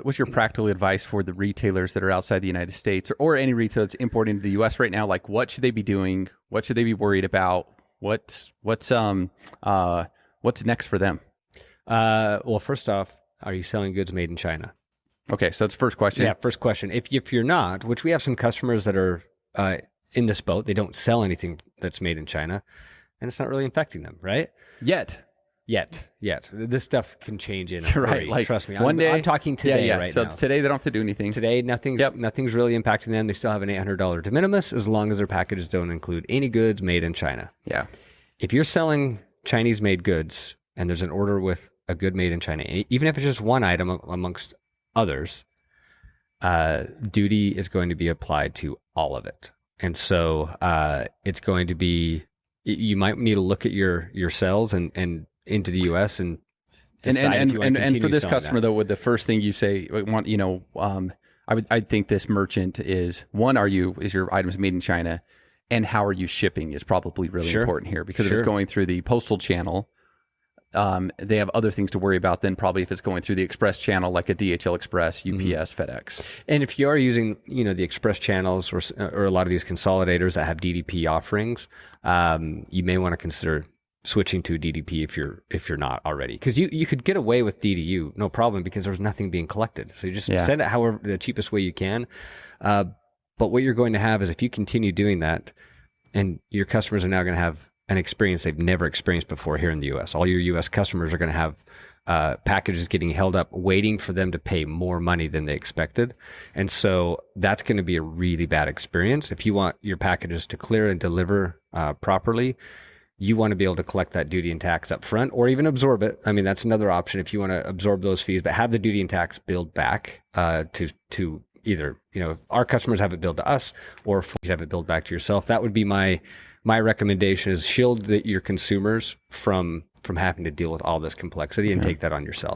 What's your practical advice for the retailers that are outside the United States, or any retailer that's importing to the U.S. right now? Like, what should they be doing? What should they be worried about? What's next for them? Well, first off, are you selling goods made in China? Okay, so that's the first question. Yeah, first question. If you're not, which we have some customers that are in this boat, they don't sell anything that's made in China, and it's not really affecting them, right? Yet. This stuff can change in a hurry. Right, like trust me. one day, I'm talking today right so now. So today they don't have to do anything. Today, nothing's really impacting them. They still have an $800 de minimis as long as their packages don't include any goods made in China. Yeah. If you're selling Chinese-made goods and there's an order with a good made in China, even if it's just one item amongst others, duty is going to be applied to all of it. And so it's going to be, you might need to look at your sales and into the U.S. and for this customer though, with the first thing you say, I think this merchant is one: is your items made in China, and how are you shipping is probably really important here, because if it's going through the postal channel, they have other things to worry about than probably if it's going through the express channel, like a DHL Express, UPS, FedEx. And if you are using, the express channels or a lot of these consolidators that have DDP offerings, you may want to consider switching to DDP if you're not already, because you could get away with DDU, no problem, because there's nothing being collected. So you just send it however the cheapest way you can. But what you're going to have is, if you continue doing that, and your customers are now going to have an experience they've never experienced before here in the U.S. All your U.S. customers are going to have packages getting held up, waiting for them to pay more money than they expected. And so that's going to be a really bad experience. If you want your packages to clear and deliver properly, you want to be able to collect that duty and tax up front, or even absorb it. I mean, that's another option if you want to absorb those fees, but have the duty and tax billed back to either, our customers have it billed to us, or if you have it billed back to yourself. That would be my recommendation, is shield your consumers from having to deal with all this complexity and take that on yourself.